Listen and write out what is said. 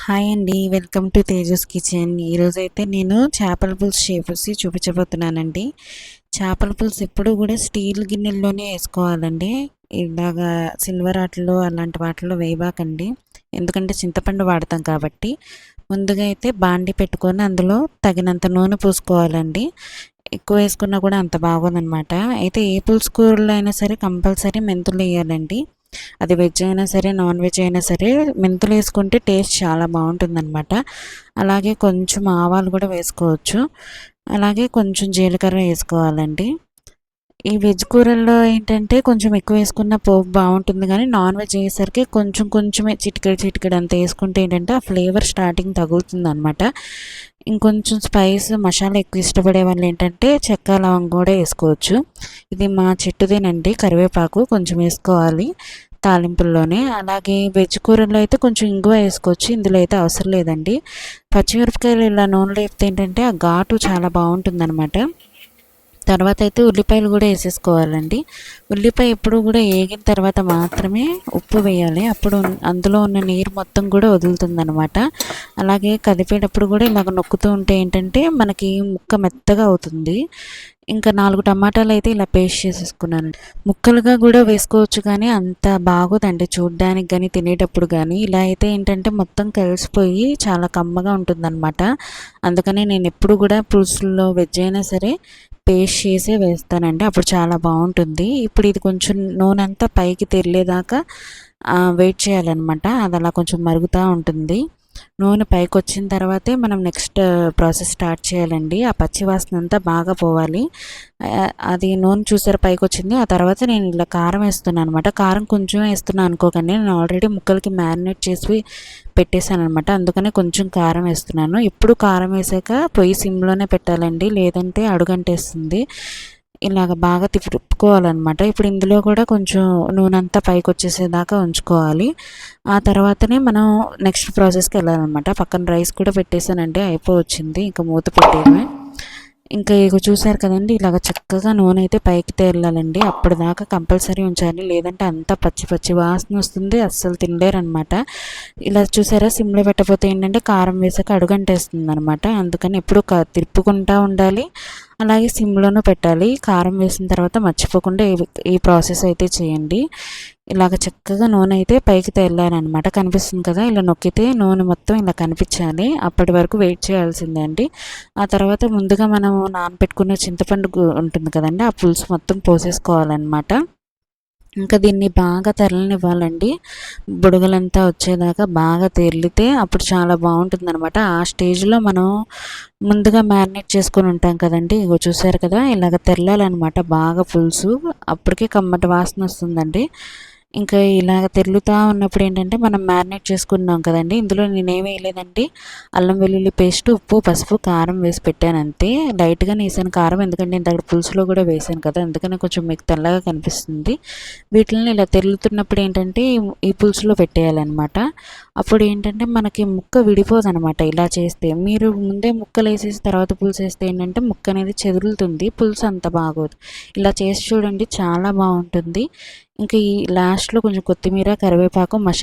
Hi అండి, welcome to Tejas kitchen. ఈరోజైతే నేను చేపల పులుసు చేసి చూపించబోతున్నానండి. చేపల పులుసు ఎప్పుడు కూడా స్టీల్ గిన్నెల్లోనే వేసుకోవాలండి. ఇలాగా సిల్వర్ వాటిలో అలాంటి వాటిలో వేయబాకండి, ఎందుకంటే చింతపండు వాడతాం కాబట్టి. ముందుగా అయితే బాండి పెట్టుకొని అందులో తగినంత నూనె పూసుకోవాలండి. ఎక్కువ వేసుకున్నా కూడా అంత బాగోదన్నమాట. అయితే ఏ పులుసు కూరలో అయినా సరే కంపల్సరీ మెంతులు వేయాలండి. అది వెజ్ అయినా సరే నాన్ వెజ్ అయినా సరే మెంతులు వేసుకుంటే టేస్ట్ చాలా బాగుంటుందన్నమాట. అలాగే కొంచెం ఆవాలు కూడా వేసుకోవచ్చు, అలాగే కొంచెం జీలకర్ర వేసుకోవాలండి. ఈ వెజ్ కూరల్లో ఏంటంటే కొంచెం ఎక్కువ వేసుకున్న పోపు బాగుంటుంది, కానీ నాన్ వెజ్ అయ్యేసరికి కొంచెం కొంచెమే చిటికెడు అంత వేసుకుంటే ఏంటంటే ఆ ఫ్లేవర్ స్టార్టింగ్ తగులుతుంది అనమాట. ఇంకొంచెం స్పైస్ మసాలా ఎక్కువ ఇష్టపడే వాళ్ళు ఏంటంటే చెక్క లవంగం కూడా వేసుకోవచ్చు. ఇది మా చెట్టుదేనండి, కరివేపాకు కొంచెం వేసుకోవాలి తాలింపుల్లోనే. అలాగే వెజ్ కూరల్లో అయితే కొంచెం ఇంగువ వేసుకోవచ్చు, ఇందులో అయితే అవసరం లేదండి. పచ్చిమిరపకాయలు ఇలా నూనెలో వేస్తే ఏంటంటే ఆ ఘాటు చాలా బాగుంటుందన్నమాట. తర్వాత అయితే ఉల్లిపాయలు కూడా వేసేసుకోవాలండి. ఉల్లిపాయ ఎప్పుడు కూడా వేగిన తర్వాత మాత్రమే ఉప్పు వేయాలి, అప్పుడు అందులో ఉన్న నీరు మొత్తం కూడా వదులుతుందనమాట. అలాగే కదిపేటప్పుడు కూడా ఇలాగ నొక్కుతూ ఉంటే ఏంటంటే మనకి ముక్క మెత్తగా అవుతుంది. ఇంకా 4 టమాటాలు అయితే ఇలా పేస్ట్ చేసేసుకున్నాను. ముక్కలుగా కూడా వేసుకోవచ్చు, కానీ అంత బాగోదండి చూడ్డానికి కానీ తినేటప్పుడు కానీ. ఇలా అయితే ఏంటంటే మొత్తం కలిసిపోయి చాలా కమ్మగా ఉంటుందన్నమాట. అందుకని నేను ఎప్పుడు కూడా పులుసుల్లో వెజ్ అయినా సరే పేస్ట్ చేసే వేస్తానండి, అప్పుడు చాలా బాగుంటుంది. ఇప్పుడు ఇది కొంచెం నూనె అంతా పైకి తెరిలేదాకా వెయిట్ చేయాలన్నమాట. అది అలా కొంచెం మరుగుతూ ఉంటుంది. నూనె పైకి వచ్చిన తర్వాతే మనం నెక్స్ట్ ప్రాసెస్ స్టార్ట్ చేయాలండి. ఆ పచ్చి వాసన అంతా బాగా పోవాలి. అది నూనె చూసారు పైకి వచ్చింది. ఆ తర్వాత నేను ఇలా కారం వేస్తున్నాను అనమాట. కారం కొంచెం వేస్తున్నాను అనుకోకండి, నేను ఆల్రెడీ ముక్కలకి మ్యారినేట్ చేసి పెట్టేశాను అనమాట, అందుకనే కొంచెం కారం వేస్తున్నాను. ఇప్పుడు కారం వేసాక పొయ్యి సిమ్లోనే పెట్టాలండి, లేదంటే అడుగంటేస్తుంది. ఇలాగ బాగా తిప్పుకోవాలన్నమాట. ఇప్పుడు ఇందులో కూడా కొంచెం నూనె అంతా పైకి వచ్చేసేదాకా ఉంచుకోవాలి. ఆ తర్వాతనే మనం నెక్స్ట్ ప్రాసెస్కి వెళ్ళాలన్నమాట. పక్కన రైస్ కూడా పెట్టేశానండి, అయిపోవచ్చింది, ఇంకా మూత పెట్టేయడమే. ఇంకా ఇక చూసారు కదండి, ఇలాగ చక్కగా నూనె అయితే పైకి తేలాలండి. అప్పటిదాకా కంపల్సరీ ఉంచాలి, లేదంటే అంతా పచ్చి పచ్చి వాసన వస్తుంది, అస్సలు తినలేరనమాట. ఇలా చూసారా, సిమ్లో పెట్టకపోతే ఏంటంటే కారం వేసాక అడుగంటేస్తుంది అనమాట. అందుకని ఎప్పుడు తిప్పుకుంటూ ఉండాలి, అలాగే సిమ్లోనూ పెట్టాలి. కారం వేసిన తర్వాత మర్చిపోకుండా ఈ ప్రాసెస్ అయితే చేయండి. ఇలాగ చక్కగా నూనె అయితే పైకి తేలాలన్నమాట. కనిపిస్తుంది కదా, ఇలా నొక్కితే నూనె మొత్తం ఇలా కనిపించాలి. అప్పటి వరకు వెయిట్ చేయాల్సిందే అండి. ఆ తర్వాత ముందుగా మనం నానబెట్టుకున్న చింతపండు ఉంటుంది కదండి, ఆ పులుసు మొత్తం పోసేసుకోవాలన్నమాట. ఇంకా దీన్ని బాగా తెరలనివ్వాలండి, బుడగలంతా వచ్చేదాకా బాగా తెరిలితే అప్పుడు చాలా బాగుంటుంది అనమాట. ఆ స్టేజ్లో మనం ముందుగా మ్యారినేట్ చేసుకొని ఉంటాం కదండి, ఇగో చూసారు కదా, ఇలాగ తెరలాలన్నమాట బాగా పులుసు. అప్పటికే కమ్మటి వాసన వస్తుందండి. ఇంకా ఇలాగ తెరులుతూ ఉన్నప్పుడు ఏంటంటే మనం మ్యారినేట్ చేసుకున్నాం కదండి, ఇందులో నేనేం వేయలేదండి. అల్లం వెల్లుల్లి పేస్ట్, ఉప్పు, పసుపు, కారం వేసి పెట్టాను అంతే. లైట్గా వేసాను కారం, ఎందుకంటే నేను దగ్గర పులుసులో కూడా వేసాను కదా, అందుకని కొంచెం మీకు తెల్లగా కనిపిస్తుంది. వీటిని ఇలా తెరులుతున్నప్పుడు ఏంటంటే ఈ పులుసులో పెట్టేయాలన్నమాట. అప్పుడు ఏంటంటే మనకి ముక్క విడిపోదనమాట. ఇలా చేస్తే మీరు ముందే ముక్కలు వేసేసి తర్వాత పులుసు వేస్తే ఏంటంటే ముక్క అనేది చెదురుతుంది, పులుసు అంత బాగోదు. ఇలా చేసి చూడండి, చాలా బాగుంటుంది. ఇంకా ఈ లాస్ట్లో కొంచెం కొత్తిమీర, కరివేపాకు, మసాలా